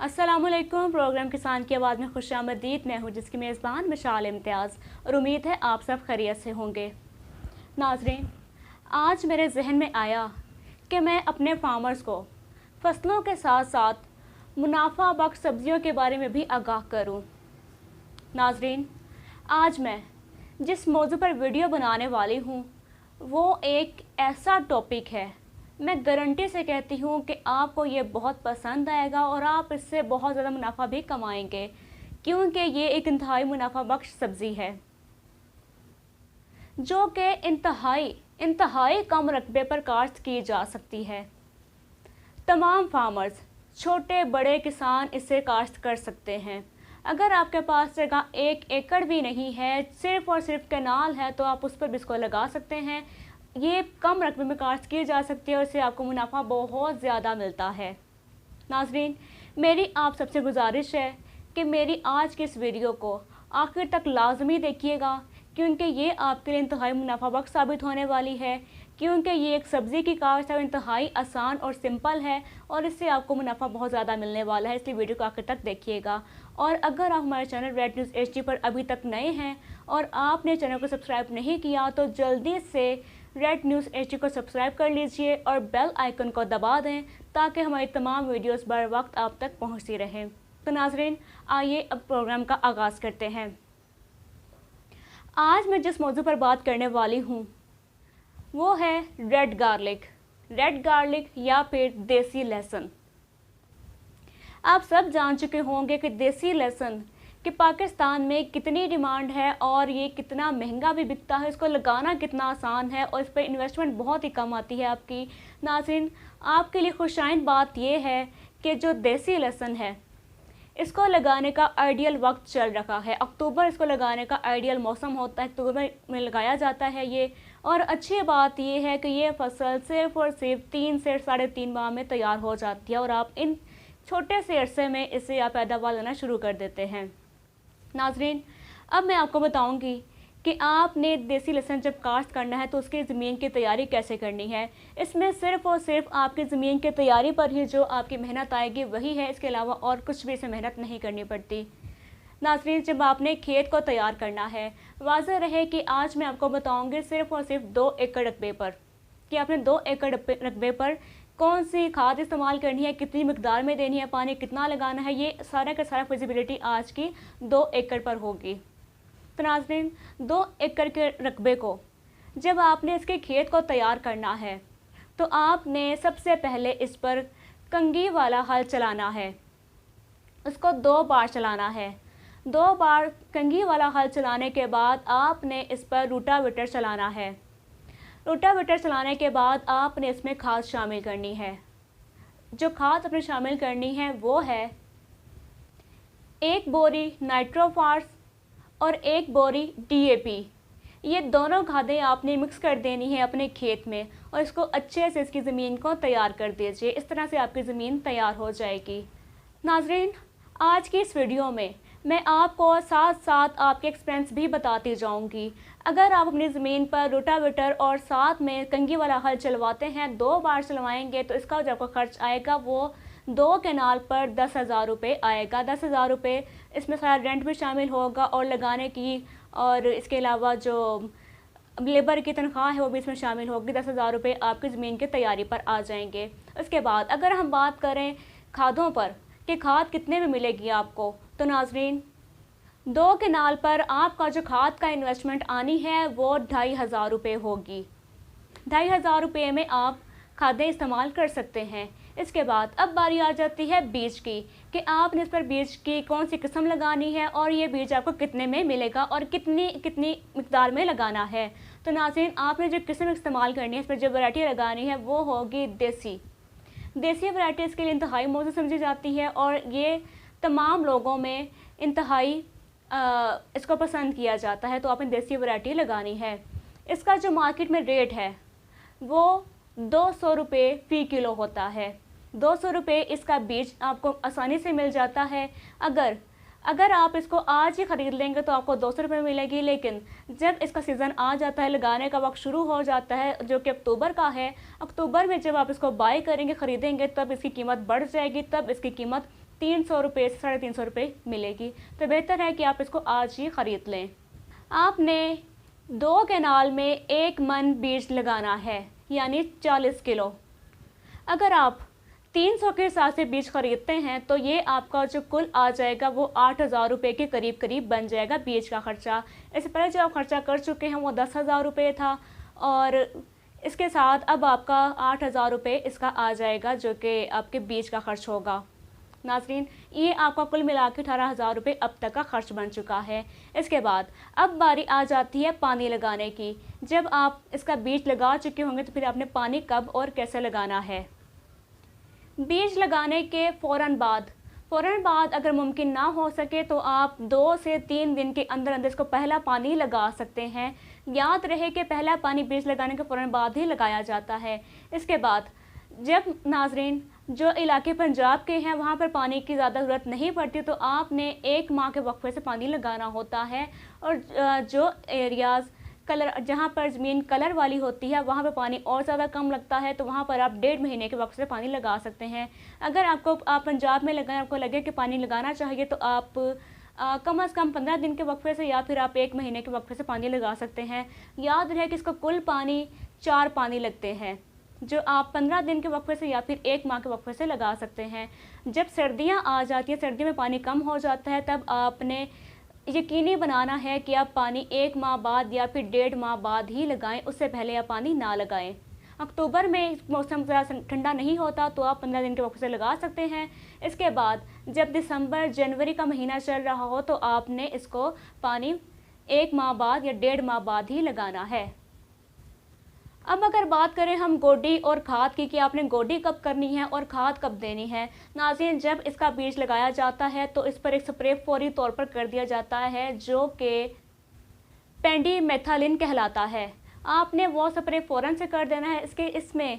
अस्सलाम वालेकुम। प्रोग्राम किसान की आवाज़ में खुश आमदीद। मैं हूँ जिसकी मेज़बान मिशाल इम्तियाज़ और उम्मीद है आप सब खैरियत से होंगे। नाज़रीन, आज मेरे जहन में आया कि मैं अपने फार्मर्स को फसलों के साथ साथ मुनाफा बख्श सब्जियों के बारे में भी आगाह करूँ। नाज़रीन, आज मैं जिस मौजू पर वीडियो बनाने वाली हूँ वो एक ऐसा टॉपिक है, मैं गारंटी से कहती हूँ कि आपको ये बहुत पसंद आएगा और आप इससे बहुत ज़्यादा मुनाफा भी कमाएंगे, क्योंकि ये एक इंतहाई मुनाफा बख्श सब्ज़ी है जो कि इंतहाई कम रकबे पर काश्त की जा सकती है। तमाम फार्मर्स, छोटे बड़े किसान इसे काश्त कर सकते हैं। अगर आपके पास जगह 1 एकड़ भी नहीं है, सिर्फ़ और सिर्फ कैनाल है, तो आप उस पर भी इसको लगा सकते हैं। ये कम रकबे में काश्त की जा सकती है और इससे आपको मुनाफा बहुत ज़्यादा मिलता है। नाज़रीन, मेरी आप सबसे गुजारिश है कि मेरी आज की इस वीडियो को आखिर तक लाजमी देखिएगा, क्योंकि ये आपके लिए इंतहाई मुनाफा बख्श साबित होने वाली है। क्योंकि ये एक सब्ज़ी की काश्त है, इंतहाई आसान और सिंपल है और इससे आपको मुनाफा बहुत ज़्यादा मिलने वाला है, इसलिए वीडियो को आखिर तक देखिएगा। और अगर आप हमारे चैनल रेड न्यूज़ HD पर अभी तक नए हैं और आपने चैनल को सब्सक्राइब नहीं किया तो जल्दी से रेड न्यूज़ HD को सब्सक्राइब कर लीजिए और बेल आइकन को दबा दें ताकि हमारी तमाम वीडियोस बर वक्त आप तक पहुंचती रहें। तो नाज़रीन, आइए अब प्रोग्राम का आगाज़ करते हैं। आज मैं जिस मौजू पर बात करने वाली हूँ वो है रेड गार्लिक या फिर देसी लहसुन। आप सब जान चुके होंगे कि देसी लहसुन कि पाकिस्तान में कितनी डिमांड है और ये कितना महंगा भी बिकता है, इसको लगाना कितना आसान है और इस पर इन्वेस्टमेंट बहुत ही कम आती है आपकी। नाज़रीन, आपके लिए खुशाइन बात यह है कि जो देसी लहसुन है इसको लगाने का आइडियल वक्त चल रखा है। अक्टूबर इसको लगाने का आइडियल मौसम होता है, अक्टूबर में लगाया जाता है ये। और अच्छी बात ये है कि ये फसल सिर्फ़ और सिर्फ 3 से 3.5 माह में तैयार हो जाती है और आप इन छोटे से अरसे में इससे आप पैदावार लेना शुरू कर देते हैं। नाज़रीन, अब मैं आपको बताऊंगी कि आपने देसी लहसुन जब काश्त करना है तो उसकी ज़मीन की तैयारी कैसे करनी है। इसमें सिर्फ़ और सिर्फ आपकी ज़मीन की तैयारी पर ही जो आपकी मेहनत आएगी वही है, इसके अलावा और कुछ भी इसमें मेहनत नहीं करनी पड़ती। नाज़रीन, जब आपने खेत को तैयार करना है, वाज़ेह रहे कि आज मैं आपको बताऊँगी सिर्फ़ और सिर्फ 2 एकड़ रकबे पर कि आपने 2 एकड़ रकबे पर कौन सी खाद इस्तेमाल करनी है, कितनी मिकदार में देनी है, पानी कितना लगाना है, ये सारा का सारा फिजिबिलिटी आज की 2 एकड़ पर होगी। तो नाज़रीन, 2 एकड़ के रकबे को जब आपने इसके खेत को तैयार करना है तो आपने सबसे पहले इस पर कंघी वाला हल चलाना है। उसको 2 बार चलाना है। 2 बार कंघी वाला हल चलाने के बाद आपने इस पर रूटावेटर चलाना है। रूटावेटर चलाने के बाद आपने इसमें खाद शामिल करनी है। जो खाद आपने शामिल करनी है वो है 1 बोरी नाइट्रोफॉस और 1 बोरी DAP। ये दोनों खादें आपने मिक्स कर देनी है अपने खेत में और इसको अच्छे से इसकी ज़मीन को तैयार कर दीजिए। इस तरह से आपकी ज़मीन तैयार हो जाएगी। नाज़रीन, आज की इस वीडियो में मैं आपको साथ साथ आपके एक्सपेंस भी बताती जाऊंगी। अगर आप अपनी ज़मीन पर रोटावेटर और साथ में कंघी वाला हल चलवाते हैं, 2 बार चलवाएंगे तो इसका जो आपका खर्च आएगा वो 2 कैनाल पर 10,000 रुपये आएगा। 10,000 रुपये, इसमें सारा रेंट भी शामिल होगा और लगाने की और इसके अलावा जो लेबर की तनख्वाह है वो भी इसमें शामिल होगी। 10,000 रुपये आपकी ज़मीन की तैयारी पर आ जाएंगे। उसके बाद अगर हम बात करें खादों पर कि खाद कितने में मिलेगी आपको, तो नाज़रीन, 2 कैनाल पर आपका जो खाद का इन्वेस्टमेंट आनी है वो 2,500 रुपये होगी। 2,500 रुपये में आप खादें इस्तेमाल कर सकते हैं। इसके बाद अब बारी आ जाती है बीज की कि आपने इस पर बीज की कौन सी किस्म लगानी है और ये बीज आपको कितने में मिलेगा और कितनी मिकदार में लगाना है। तो नाज़रीन, आपने जो किस्म इस्तेमाल करनी है, इस पर जो वैरायटी लगानी है वो होगी देसी वैरायटी इसके लिए इंतहाई मौजूद समझी जाती है और ये तमाम लोगों में इंतहाई इसको पसंद किया जाता है। तो आपने देसी वैरायटी लगानी है। इसका जो मार्केट में रेट है वो 200 रुपये फ़ी किलो होता है। 200 रुपये इसका बीज आपको आसानी से मिल जाता है। अगर आप इसको आज ही ख़रीद लेंगे तो आपको 200 रुपये मिलेगी, लेकिन जब इसका सीज़न आ जाता है, लगाने का वक्त शुरू हो जाता है जो कि अक्टूबर का है, अक्टूबर में जब आप इसको बाय करेंगे, ख़रीदेंगे, तब इसकी कीमत बढ़ जाएगी, तब इसकी कीमत 300 रुपये से 350 रुपये मिलेगी। तो बेहतर है कि आप इसको आज ही ख़रीद लें। आपने 2 कैनाल में 1 मन बीज लगाना है, यानी 40 किलो। अगर आप 300 के हिसाब से बीज खरीदते हैं तो ये आपका जो कुल आ जाएगा वो 8,000 रुपये के करीब करीब बन जाएगा बीज का ख़र्चा। इससे पहले जो आप खर्चा कर चुके हैं वो 10,000 रुपये था, और इसके साथ अब आपका 8,000 रुपये इसका आ जाएगा जो कि आपके बीज का खर्च होगा। नाज़रीन, ये आपका कुल मिला के 18,000 रुपये अब तक का खर्च बन चुका है। इसके बाद अब बारी आ जाती है पानी लगाने की। जब आप इसका बीज लगा चुके होंगे तो फिर आपने पानी कब और कैसे लगाना है। बीज लगाने के फ़ौरन बाद अगर मुमकिन ना हो सके तो आप 2 से 3 दिन के अंदर अंदर इसको पहला पानी लगा सकते हैं। याद रहे कि पहला पानी बीज लगाने के फ़ौरन बाद ही लगाया जाता है। इसके बाद जब नाज़रीन जो इलाके पंजाब के हैं वहाँ पर पानी की ज़्यादा ज़रूरत नहीं पड़ती तो आपने 1 माह के वक्फे से पानी लगाना होता है, और जो एरियाज़ जहाँ पर ज़मीन कलर वाली होती है वहाँ पर पानी और ज़्यादा कम लगता है तो वहाँ पर आप 1.5 महीने के वक्त से पानी लगा सकते हैं। अगर आप पंजाब में लगाएं, आपको लगे कि पानी लगाना चाहिए तो आप कम से कम 15 दिन के वक्फे से या फिर आप 1 महीने के वक्फे से पानी लगा सकते हैं। याद रहे कि इसको कुल पानी 4 पानी लगते हैं जो आप 15 दिन के वक्फे से या फिर 1 माह के वक्फे से लगा सकते हैं। जब सर्दियाँ आ जाती हैं, सर्दी में पानी कम हो जाता है, तब आपने यकीनी बनाना है कि आप पानी 1 माह बाद या फिर 1.5 माह बाद ही लगाएं, उससे पहले आप पानी ना लगाएं। अक्टूबर में मौसम ज़रा ठंडा नहीं होता तो आप 15 दिन के वक्त से लगा सकते हैं। इसके बाद जब दिसंबर जनवरी का महीना चल रहा हो तो आपने इसको पानी 1 माह बाद या 1.5 माह बाद ही लगाना है। अब अगर बात करें हम गोडी और खाद की कि आपने गोडी कब करनी है और खाद कब देनी है। नाज़रीन, जब इसका बीज लगाया जाता है तो इस पर एक स्प्रे फौरी तौर पर कर दिया जाता है जो कि पेंडीमेथालिन कहलाता है। आपने वो स्प्रे फ़ौरन से कर देना है। इसमें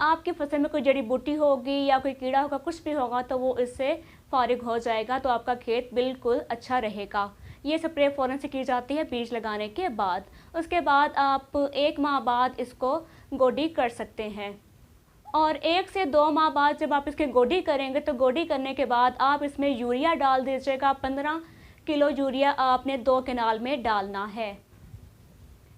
आपकी फसल में कोई जड़ी बूटी होगी या कोई कीड़ा होगा, कुछ भी होगा तो वो इससे फारिग हो जाएगा, तो आपका खेत बिल्कुल अच्छा रहेगा। ये स्प्रे फ़ौरन से की जाती है बीज लगाने के बाद। उसके बाद आप 1 माह बाद इसको गोडी कर सकते हैं, और 1 से 2 माह बाद जब आप इसकी गोडी करेंगे तो गोडी करने के बाद आप इसमें यूरिया डाल दीजिएगा। 15 किलो यूरिया आपने 2 कैनाल में डालना है।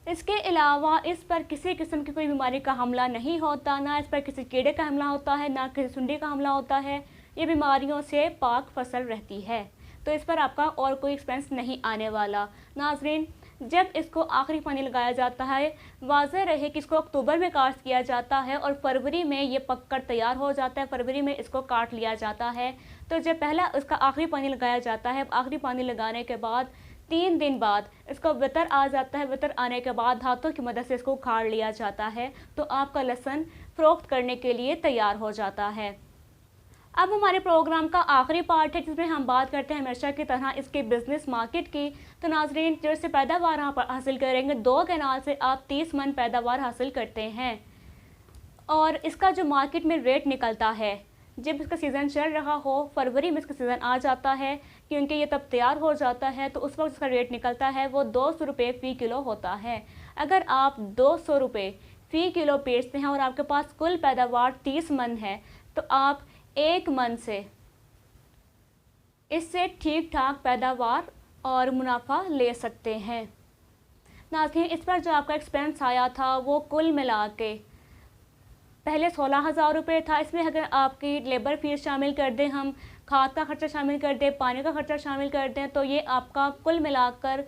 इसके अलावा इस पर किसी किस्म की कोई बीमारी का हमला नहीं होता, ना इस पर किसी कीड़े का हमला होता है, ना किसी सुंडी का हमला होता है। ये बीमारियों से पाक फसल रहती है, तो इस पर आपका और कोई एक्सपेंस नहीं आने वाला। नाज़रीन, जब इसको आखिरी पानी लगाया जाता है, वाज़ेह रहे कि इसको अक्टूबर में काश्त किया जाता है और फरवरी में ये पक कर तैयार हो जाता है, फरवरी में इसको काट लिया जाता है। तो जब पहला इसका आखिरी पानी लगाया जाता है, आखिरी पानी लगाने के बाद 3 दिन बाद इसको वितर आ जाता है। वितर आने के बाद हाथों की मदद से इसको उखाड़ लिया जाता है, तो आपका लहसुन फ़रोख्त करने के लिए तैयार हो जाता है। अब हमारे प्रोग्राम का आखिरी पार्ट है जिसमें हम बात करते हैं हमेशा की तरह इसके बिज़नेस मार्केट की। तो नाज़रीन, जो इससे पैदावार आप हासिल करेंगे, 2 कैनाल से आप 30 मन पैदावार हासिल करते हैं, और इसका जो मार्केट में रेट निकलता है जब इसका सीज़न चल रहा हो, फरवरी में इसका सीज़न आ जाता है क्योंकि ये तब तैयार हो जाता है, तो उस वक्त इसका रेट निकलता है वो 200 रुपये फ़ी किलो होता है। अगर आप 200 रुपये फ़ी किलो बेचते हैं और आपके पास कुल पैदावार 30 मन है तो आप 1 मन से इससे ठीक ठाक पैदावार और मुनाफा ले सकते हैं। नाज़रीन, इस पर जो आपका एक्सपेंस आया था वो कुल मिला के पहले 16,000 रुपये था। इसमें अगर आपकी लेबर फीस शामिल कर दें, हम खाद का खर्चा शामिल कर दें, पानी का खर्चा शामिल कर दें, तो ये आपका कुल मिलाकर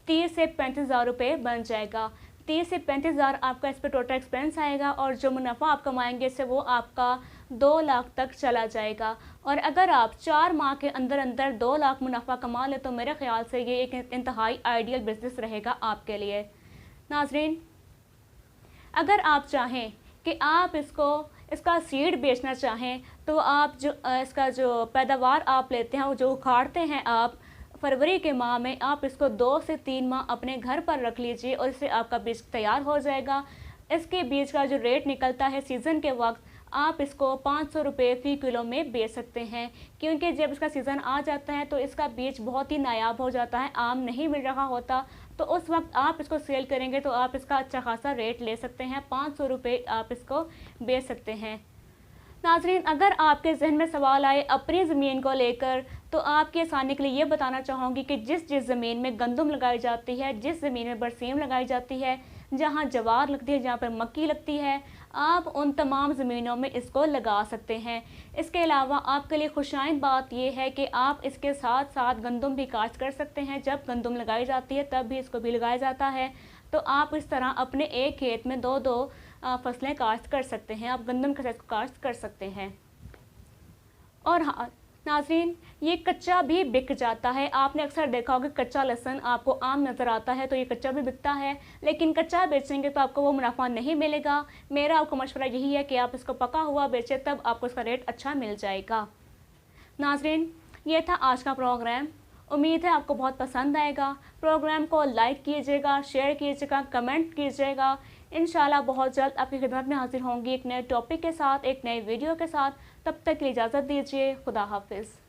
30 से 35,000 रुपये बन जाएगा। 30 से 35,000 आपका इस पर टोटल एक्सपेंस आएगा, और जो मुनाफा आप कमाएंगे इससे वो आपका 2 लाख तक चला जाएगा। और अगर आप 4 माह के अंदर अंदर 2 लाख मुनाफा कमा ले तो मेरे ख्याल से ये एक इंतहाई आइडियल बिज़नेस रहेगा आपके लिए। नाज़रीन, अगर आप चाहें कि आप इसका सीड बेचना चाहें तो आप इसका जो पैदावार आप लेते हैं, वो जो उखाड़ते हैं आप फरवरी के माह में, आप इसको 2 से 3 माह अपने घर पर रख लीजिए और इससे आपका बीज तैयार हो जाएगा। इसके बीज का जो रेट निकलता है सीज़न के वक्त, आप इसको 500 रुपये फ़ी किलो में बेच सकते हैं, क्योंकि जब इसका सीज़न आ जाता है तो इसका बीज बहुत ही नायाब हो जाता है, आम नहीं मिल रहा होता, तो उस वक्त आप इसको सेल करेंगे तो आप इसका अच्छा खासा रेट ले सकते हैं। 500 रुपये आप इसको बेच सकते हैं। नाज़रीन, अगर आपके जहन में सवाल आए अपनी ज़मीन को लेकर तो आपकी आसानी के लिए ये बताना चाहूँगी कि जिस ज़मीन में गंदम लगाई जाती है, जिस ज़मीन में बरसीम लगाई जाती है, जहाँ जवार लगती है, जहाँ पर मक्की लगती है, आप उन तमाम ज़मीनों में इसको लगा सकते हैं। इसके अलावा आपके लिए खुशाइंद बात यह है कि आप इसके साथ साथ गंदम भी काश्त कर सकते हैं। जब गंदम लगाई जाती है तब भी इसको भी लगाया जाता है। तो आप इस तरह अपने एक खेत में दो दो फसलें काश्त कर सकते हैं। आप गंदम के साथ काश्त कर सकते हैं। और हाँ नाज़रीन, ये कच्चा भी बिक जाता है। आपने अक्सर देखा होगा कच्चा लहसुन आपको आम नज़र आता है, तो ये कच्चा भी बिकता है, लेकिन कच्चा बेचेंगे तो आपको वो मुनाफा नहीं मिलेगा। मेरा आपको मशवरा यही है कि आप इसको पका हुआ बेचें, तब आपको इसका रेट अच्छा मिल जाएगा। नाज़रीन, ये था आज का प्रोग्राम। उम्मीद है आपको बहुत पसंद आएगा। प्रोग्राम को लाइक कीजिएगा, शेयर कीजिएगा, कमेंट कीजिएगा। इंशाल्लाह बहुत जल्द आपकी खिदमत में हाजिर होंगी एक नए टॉपिक के साथ, एक नए वीडियो के साथ। तब तक के लिए इजाज़त दीजिए। खुदा हाफिज़।